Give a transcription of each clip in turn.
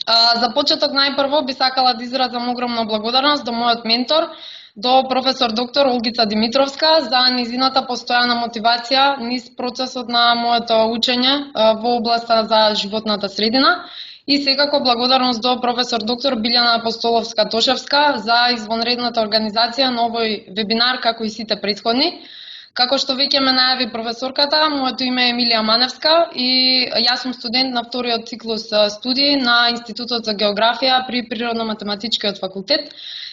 За почеток најпрво би сакала да изразам огромна благодарност до мојот ментор, до професор доктор Олгица Димитровска за низината постојана мотивација низ процесот на моето учење во областа за животната средина. И секако благодарност до професор доктор Билјана Апостоловска-Тошевска за извонредната организација на овој вебинар, како и сите претходни. Како што веќе ме најави професорката, моето име е Емилија Маневска и јас сум студент на вториот циклус студии на Институтот за географија при Природно-математичкиот факултет.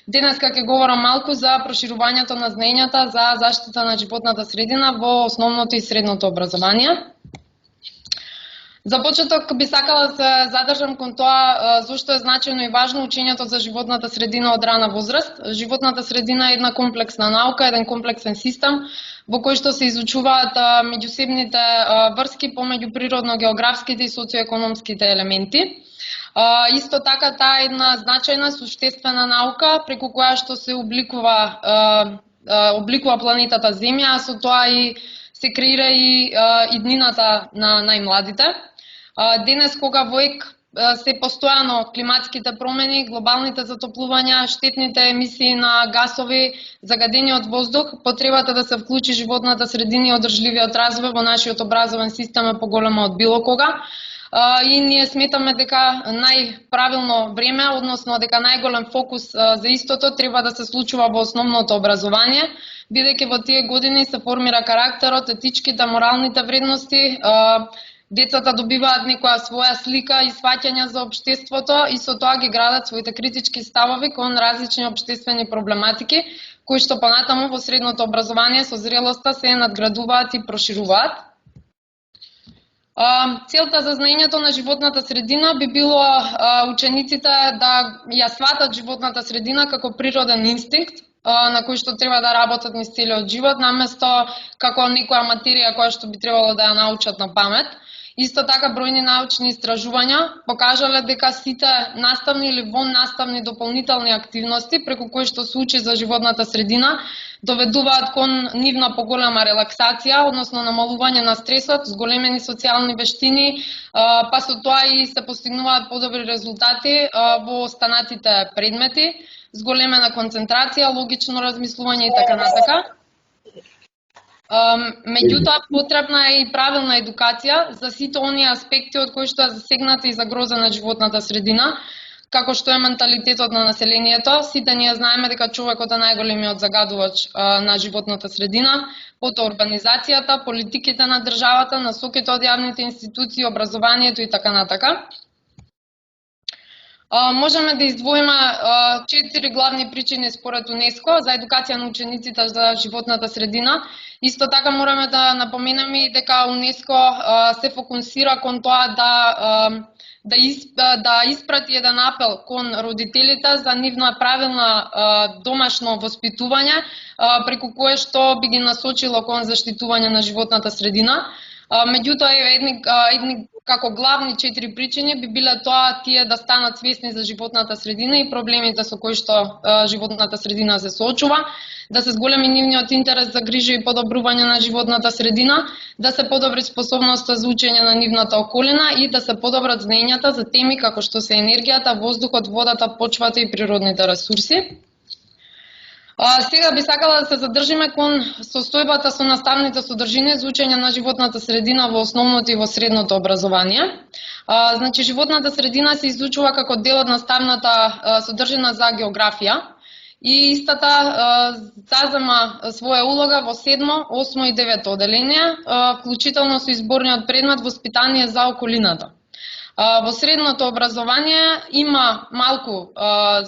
Денеска ќе говорам малку за проширувањето на знаењата за заштита на животната средина во основното и средното образование. За почеток би сакала да се задржам кон тоа зошто е значено и важно учењето за животната средина од рана возраст. Животната средина е една комплексна наука, еден комплексен систем во кој што се изучуваат меѓусебните врски помеѓу природно-географските и социоекономските елементи. Исто така таа е една значајна суштествена наука преку која што се обликува планетата Земја, а со тоа и се креира и иднината на најмладите. Денес кога во ек се постојано климатските промени, глобалните затоплувања, штетните емисии на гасови, загадениот воздух, потребата да се вклучи животната средина и одржливиот развој во нашиот образовен систем е поголема од било кога. И ние сметаме дека најправилно време, односно дека најголем фокус за истото треба да се случува во основното образование, бидејќи во тие години се формира карактерот, етичките, моралните вредности, децата добиваат некоја своја слика и сваќања за општеството и со тоа ги градат своите критички ставови кон различни општествени проблематики, кои што понатаму во средното образование со зрелоста се надградуваат и прошируваат. Целта за знаењето на животната средина би било учениците да ја сватат животната средина како природен инстинкт, на кој што треба да работат низ целиот живот, наместо како некоја материја која што би требало да ја научат на памет. Исто така бројни научни истражувања покажале дека сите наставни или воннаставни дополнителни активности преку кои што се учи за животната средина доведуваат кон нивна поголема релаксација, односно намалување на стресот, зголемени социјални вештини, па со тоа и се постигнуваат подобри резултати во останатите предмети, зголемена концентрација, логично размислување и така натака. Меѓутоа, потребна е и правилна едукација за сите оние аспекти од кои што е засегната и загрозена животната средина, како што е менталитетот на населението. Сите ние знаеме дека човекот е најголемиот загадувач на животната средина, потоа урбанизацијата, политиките на државата, насоките од јавните институции, образованието и така натака. Можеме да издвоиме 4 главни причини според УНЕСКО за едукација на учениците за животната средина. Исто така мораме да напоменеме и дека УНЕСКО се фокусира кон тоа да испрати еден апел кон родителите за нивна правилна домашно воспитување, преку кое што би ги насочило кон заштитување на животната средина. Меѓутоа, едни како главни 4 причини би биле тоа тие да станат свесни за животната средина и проблемите со кои што животната средина се соочува, да се зголеми нивниот интерес за грижа и подобрување на животната средина, да се подобри способноста за учење на нивната околина и да се подобрат знаењата за теми како што се енергијата, воздухот, водата, почвата и природните ресурси. Сега би сакала да се задржиме кон состојбата со наставните содржини за учење на животната средина во основното и во средното образование. Значи, животната средина се изучува како дел од наставната содржина за географија и истата зазема своја улога во 7, 8 и 9 оделение, вклучително со изборниот предмет воспитание за околината. Во средното образование има малку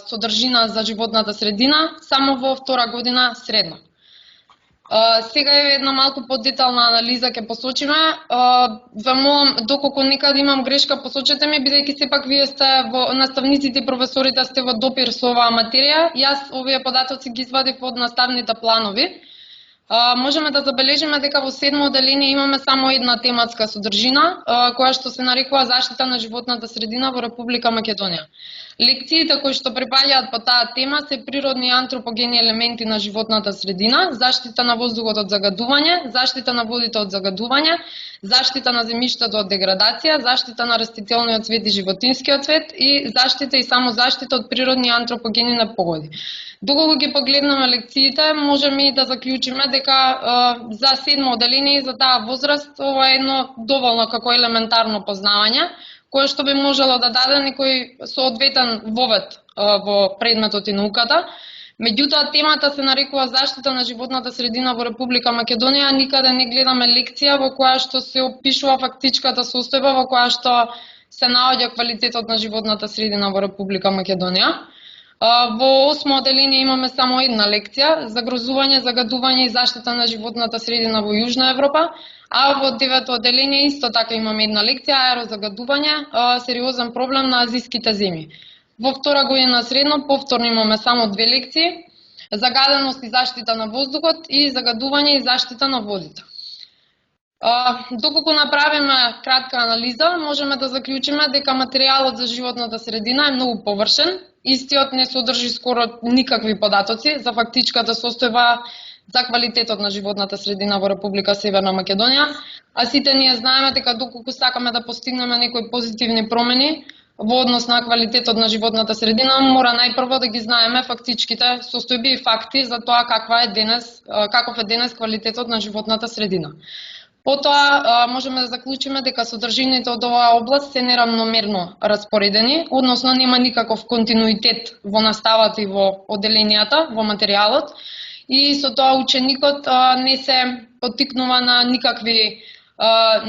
содржина за животната средина, само во втора година средно. Сега е една малку подетална анализа ќе посочиме. Ве молам, доколку некаде имам грешка, посочете ми, бидејќи сепак вие сте наставниците и професорите сте во допир со оваа материја. Јас овие податоци ги извадив од наставните планови. можеме да забележиме дека во 7 одделение имаме само една тематска содржина, која што се нарекува заштита на животната средина во Република Македонија. Лекциите кои што припаѓаат по таа тема се природни и антропогени елементи на животната средина, заштита на воздухот од загадување, заштита на водите од загадување, заштита на земјиштето од деградација, заштита на растителниот свет и животинскиот свет и заштита и само заштита од природни и антропогени непогоди. Доколку ги погледнеме лекциите, можеме и да заклучиме дека за 7 одделение и за таа возраст ова е едно доволно како елементарно познавање, кое што би можело да даде некој соодветен вовед во предметот и науката. Меѓутоа, темата се нарекува заштита на животната средина во Република Македонија, никаде не гледаме лекција во која што се опишува фактичката состојба во која што се наоѓа квалитетот на животната средина во Република Македонија. Во 8 одделение имаме само една лекција, загрозување, загадување и заштита на животната средина во Јужна Европа, а во 9 одделение исто така имаме една лекција, аерозагадување, сериозен проблем на азиските земји. Во втора година средно повторно имаме само 2 лекции, загаденост и заштита на воздухот и загадување и заштита на водите. Доколку направиме кратка анализа, можеме да заклучиме дека материјалот за животната средина е многу површен. Истиот не содржи скоро никакви податоци за фактичката состојба за квалитетот на животната средина во Република Северна Македонија, а сите ние знаеме дека доколку сакаме да постигнеме некои позитивни промени во однос на квалитетот на животната средина, мора најпрво да ги знаеме фактичките состојби и факти за тоа каков е денес квалитетот на животната средина. Потоа можеме да заклучиме дека содржините од оваа област се неравномерно распоредени, односно нема никаков континуитет во наставата и во одделенијата, во материјалот, и со тоа ученикот не се поттикнува на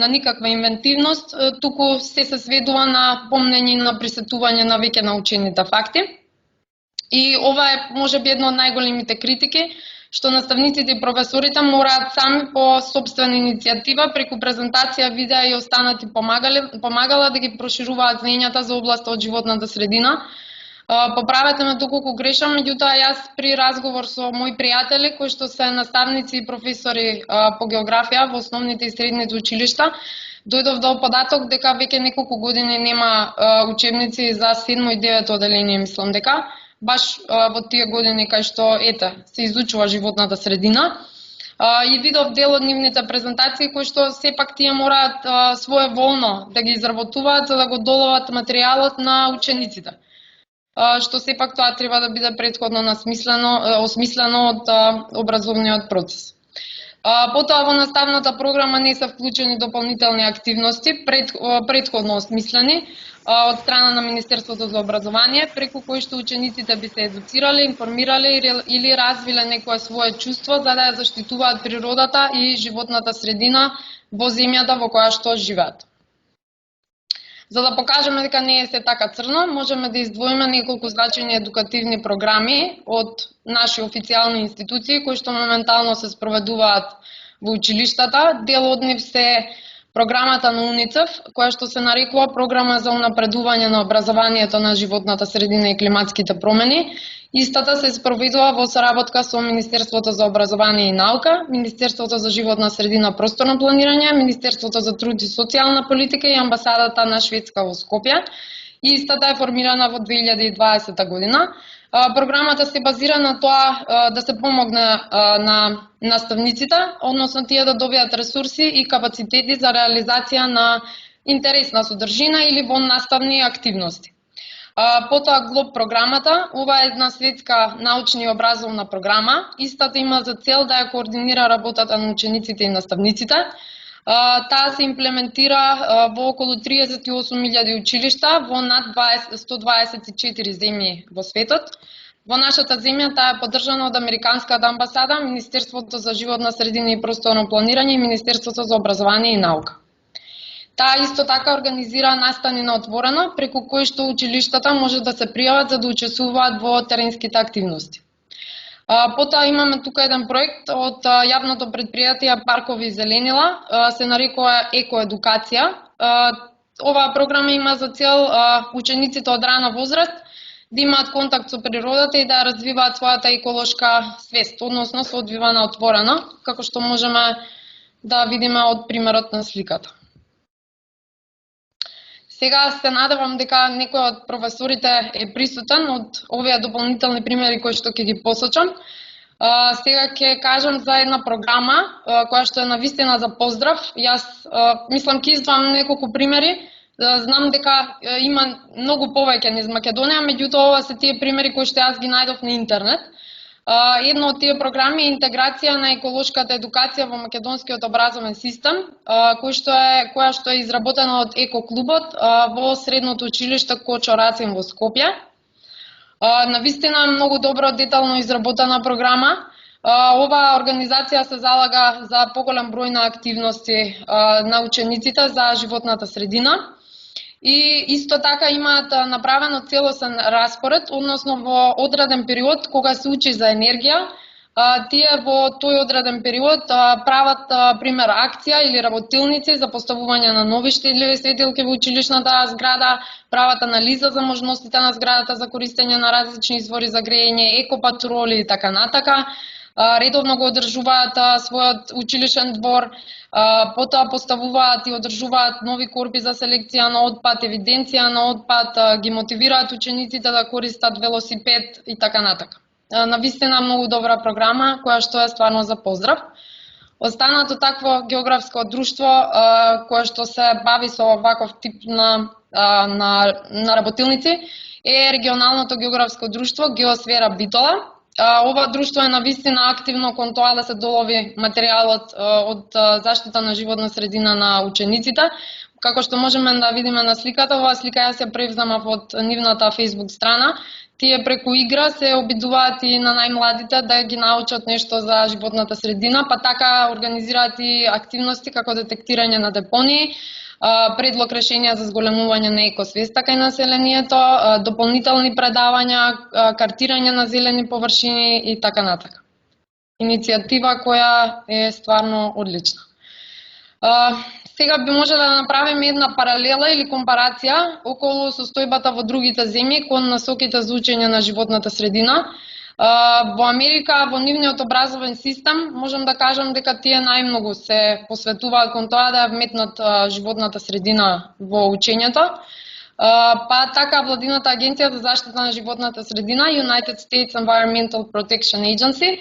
никаква инвентивност, туку се сведува на помнење и на присетување на веќе научените факти. И ова е можеби едно од најголемите критики, што наставниците и професорите мораат сами по сопствена иницијатива, преку презентација, видеа и останати помагала да ги прошируваат знаењата за областа од животната средина. Поправете ме доколку грешам, меѓутоа јас при разговор со мои пријатели кои што се наставници и професори по географија во основните и средните училишта, дојдов до податок дека веќе неколку години нема учебници за 7 и 9 одделение, мислам дека баш во тие години кај што се изучува животната средина. И видов дел од нивните презентации кои што сепак тие мораат своеволно да ги изработуваат за да го доловат материјалот на учениците. Што сепак тоа треба да биде претходно осмислено од образовниот процес. Потоа во наставната програма не се вклучени дополнителни активности, претходно осмислени од страна на Министерството за образование, преку кои што учениците би се едуцирале, информирале или развиле некое свое чувство за да ја заштитуваат природата и животната средина во земјата во која што живеат. За да покажеме дека не е се така црно, можеме да издвоиме неколку значајни едукативни програми од наши официјални институции кои што моментално се спроведуваат во училиштата. Дел од нив се програмата на УНИЦЕФ, која што се нарекува Програма за унапредување на образованието на животната средина и климатските промени. Истата се спроведува во соработка со Министерството за образование и наука, Министерството за животна средина и просторно планирање, Министерството за труд и социјална политика и амбасадата на Шведска во Скопје. Истата е формирана во 2020 година. Програмата се базира на тоа да се помогне на наставниците, односно тие да добијат ресурси и капацитети за реализација на интересна содржина или во наставни активности. Потоа ГЛОБ програмата, ова е една светска научна и образовна програма. Истата има за цел да ја координира работата на учениците и наставниците. Таа се имплементира во околу 38.000 училишта во над 124 земји во светот. Во нашата земја таа е поддржана од Американската амбасада, Министерството за животна средина и просторно планирање и Министерството за образование и наука. Таа исто така организира настани на отворено, преку кои што училиштата може да се пријават за да учествуваат во теренските активности. Потоа имаме тука еден проект од јавното предпријатие Паркови и зеленила, се нарекува екоедукација. Оваа програма има за цел учениците од рана возраст да имаат контакт со природата и да развиваат својата еколошка свест, односно се одвива на отворено, како што можеме да видиме од примерот на сликата. Сега се надевам дека некој од професорите е присутен од овие дополнителни примери кои што ќе ги посочам. Сега ќе кажам за една програма која што е навистина за поздрав. Јас мислам ќе издвам неколку примери. Знам дека има многу повеќе низ Македонија, меѓутоа ова се тие примери кои што јас ги најдов на интернет. Една од тие програми е интеграција на еколошката едукација во македонскиот образовен систем, која што е изработена од Еко-клубот во средното училиште Кочо Рацин во Скопје. Навистина многу добро детално изработена програма. Оваа организација се залага за поголем број на активности на учениците за животната средина. И исто така имаат направено целосен распоред, односно во одреден период кога се учи за енергија, тие во тој одреден период прават пример акција или работилници за поставување на нови штедливи светилки во училишната зграда, прават анализа за можностите на зградата за користење на различни извори за грејење, екопатроли и така натака. Редовно го одржуваат својот училишен двор, потоа поставуваат и одржуваат нови корпи за селекција на отпад, евиденција на отпад, ги мотивираат учениците да користат велосипед и така натака. Навистина многу добра програма која што е стварно за поздрав. Останато такво географско друштво кое што се бави со ваков тип на работилници е регионалното географско друштво Геосфера Битола. Ова друштво е навистина активно кон тоа да се долови материјалот од заштита на животна средина на учениците. Како што можеме да видиме на сликата, оваа слика јас ја превземав од нивната Facebook страна. Тие преку игра се обидуваат и на најмладите да ги научат нешто за животната средина, па така организираат и активности како детектирање на депонии, предлог решенија за зголемување на екосвеста кај населението, дополнителни предавања, картирање на зелени површини и така натака. Иницијатива која е стварно одлична. Сега би можеле да направиме една паралела или компарација околу состојбата во другите земји кон насоките за учење на животната средина. Во Америка, во нивниот образовен систем, можам да кажам дека тие најмногу се посветуваат кон тоа да вметнат животната средина во учењето. Па така владината агенција за заштита на животната средина, United States Environmental Protection Agency,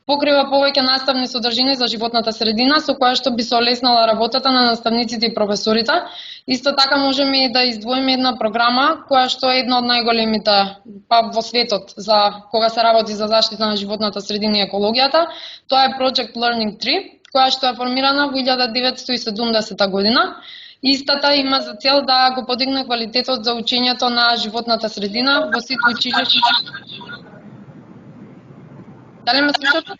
покрива повеќе наставни содржини за животната средина, со која што би се олеснала работата на наставниците и професорите. Исто така можеме и да издвоиме една програма, која што е една од најголемите во светот за кога се работи за заштита на животната средина и екологијата. Тоа е Project Learning 3, која што е формирана во 1970 година. Истата има за цел да го подигне квалитетот за учењето на животната средина во сите училишта. Дали ме слушате?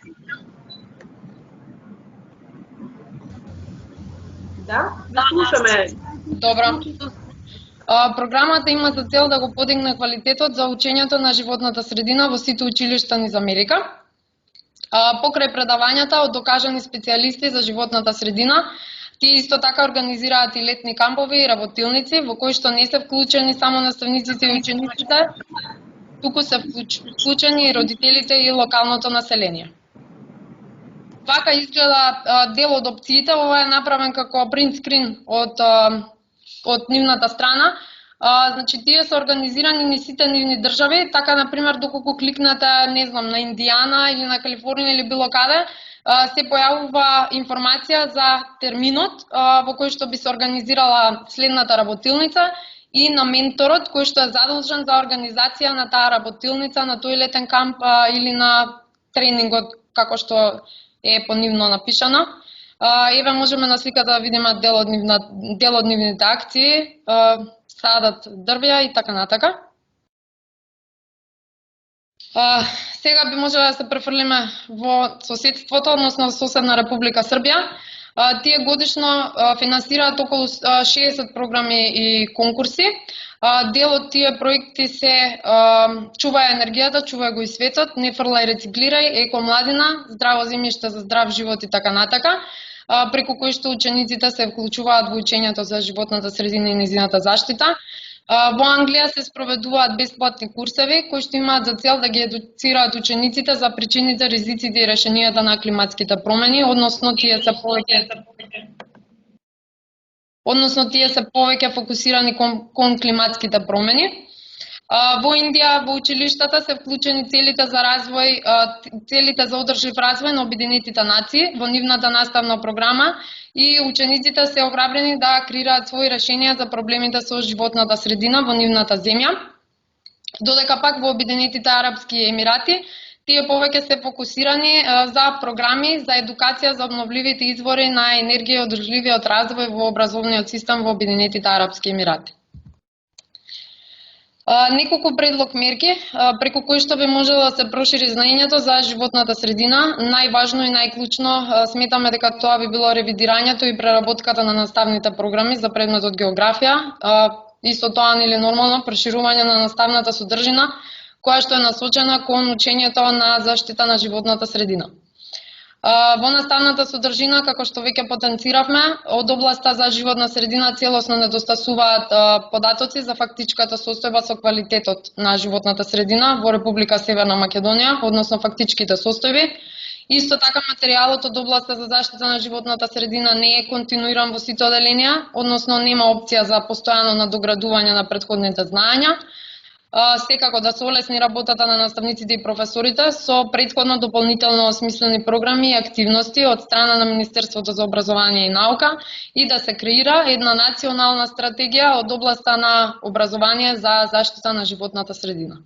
Да, да слушаме. Добро. Програмата има за цел да го подигне квалитетот за учењето на животната средина во сите училишта низ Америка. Покрај предавањата од докажани специјалисти за животната средина, тие исто така организираат и летни кампови и работилници во кои што не се вклучени само наставниците и учениците, туку се вклучени и родителите и локалното население. Вака изгледа дел од опциите. Ова е направен како принт скрин од нивната страна. Значи, тие се организирани низ сите нивни држави, така, например, доколку кликнете, не знам, на Индијана или на Калифорнија или било каде, се појавува информација за терминот во кој што би се организирала следната работилница и на менторот кој што е задолжен за организација на таа работилница, на тој летен камп или на тренингот, како што е понивно напишано. Еве можеме на сликата да видиме дел од нивните акции, садат дрвја и така натака. Сега би можеле да се префрлиме во соседството, односно во соседна Република Србија. Тие годишно финансираат околу 60 програми и конкурси. Дел од тие проекти се Чувај енергијата, чувај го и светот, Не фрлај, рециклирај, Еко младина, Здраво земјиште за здрав живот и така натака, преку кои што учениците се вклучуваат во учењето за животната средина и нејзината заштита. Во Англија се спроведуваат бесплатни курсеви кои што имаат за цел да ги едуцираат учениците за причините, ризиците и решенијата на климатските промени, односно тие се повеќе фокусирани кон климатските промени. Во Индија во училиштата се вклучени целите за развој, целите за одржив развој на Обединетите нации во нивната наставна програма и учениците се охрабрени да креираат своји решенија за проблемите со животната средина во нивната земја. Додека пак во Обединетите арапски емирати тие повеќе се фокусирани за програми за едукација за обновливите извори на енергија и одржливиот развој во образовниот систем во Обединетите арапски емирати. Неколку предлог мерки преку кои што би можело да се прошири знаењето за животната средина. Најважно и најклучно сметаме дека тоа би било ревидирањето и преработката на наставните програми за предметот географија. Исто тоа или нормално проширување на наставната содржина која што е насочена кон учењето на заштита на животната средина. Во наставната содржина, како што веќе потенциравме, од областа за животна средина целосно недостасуваат податоци за фактичката состојба со квалитетот на животната средина во Република Северна Македонија, односно фактичките состојби. Исто така материјалот од областа за заштита на животната средина не е континуиран во сите оделенија, односно нема опција за постојано надоградување на претходните знаења. Секако да се олесни работата на наставниците и професорите со претходно дополнително осмислени програми и активности од страна на Министерството за образование и наука и да се креира една национална стратегија од областа на образование за заштита на животната средина.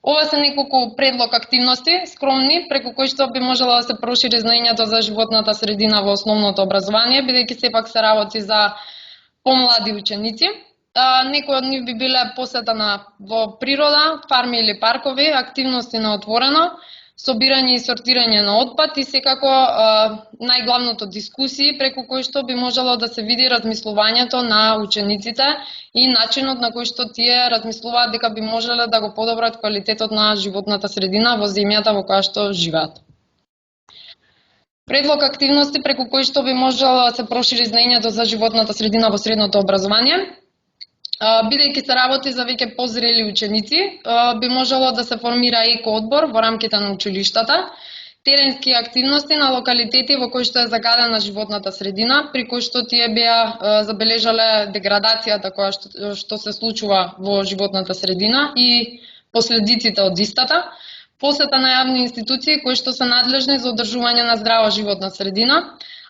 Ова се неколку предлог активности, скромни, преку кои што би можело да се прошири знаењето за животната средина во основното образование, бидејќи сепак се работи за помлади ученици. Некои од нив би биле посета во природа, фарми или паркови, активности на отворено, собирање и сортирање на отпад и секако најглавното дискусии преку кои што би можело да се види размислувањето на учениците и начинот на кој што тие размислуваат дека би можеле да го подобрат квалитетот на животната средина во земјата во која што живеат. Предлог активности преку кои што би можело да се прошири знаењето за животната средина во средното образование. Бидејќи се работи за веќе позрели ученици, би можело да се формира еко-одбор во рамките на училиштата, теренски активности на локалитети во кои што е загадена животната средина, при кои што тие беа забележале деградацијата која што се случува во животната средина и последиците од истата, посета на јавни институции кои што се надлежни за одржување на здрава животна средина,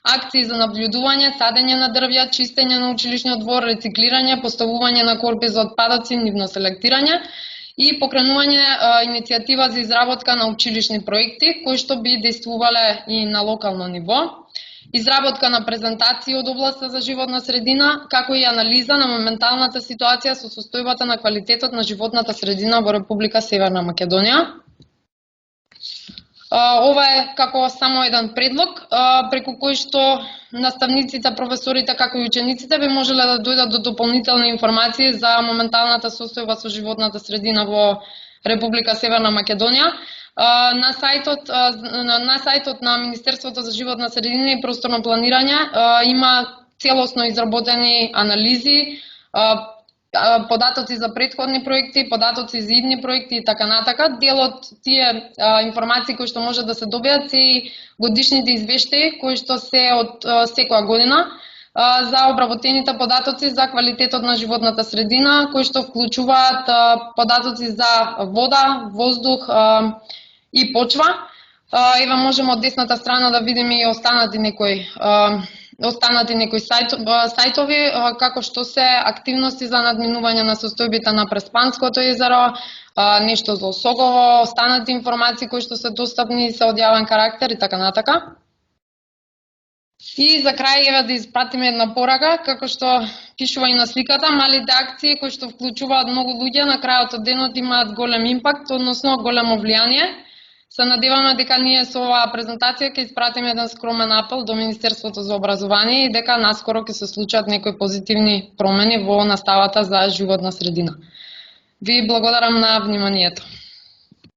акции за наблюдување, садење на дрвја, чистење на училишниот двор, рециклирање, поставување на корпи за отпадоци, нивно селектирање и покренување иницијатива за изработка на училишни проекти кои што би действувале и на локално ниво, изработка на презентации од областа за животна средина, како и анализа на моменталната ситуација со состојбата на квалитетот на животната средина во Република Северна Македонија. Ова е како само еден предлог, преку кој што наставниците, професорите, како и учениците би можеле да дојдат до дополнителни информации за моменталната состојба со животната средина во Република Северна Македонија. На сајтот на Министерството за животна средина и просторно планирање има целосно изработени анализи, податоци за претходни проекти, податоци за идни проекти и така натака. Дел од тие информации кои што може да се добијат се и годишните извештаи кои што се од секоја година за обработените податоци за квалитетот на животната средина, кои што вклучуваат податоци за вода, воздух и почва. Ева можеме од десната страна да видиме и останати некои сајтови, како што се активности за надминување на состојбите на Преспанското езеро, нешто за Осогово, останати информации кои што се достапни и се од јавен карактер и така натака. И за крај еве да испратиме една порака, како што пишува и на сликата, малите акции кои што вклучуваат многу луѓе на крајот од денот имаат голем импакт, односно големо влијание. Се надеваме дека ние со оваа презентација ќе испратиме еден скромен апел до Министерството за образование и дека наскоро ќе се случат некои позитивни промени во наставата за животна средина. Ви благодарам на вниманието.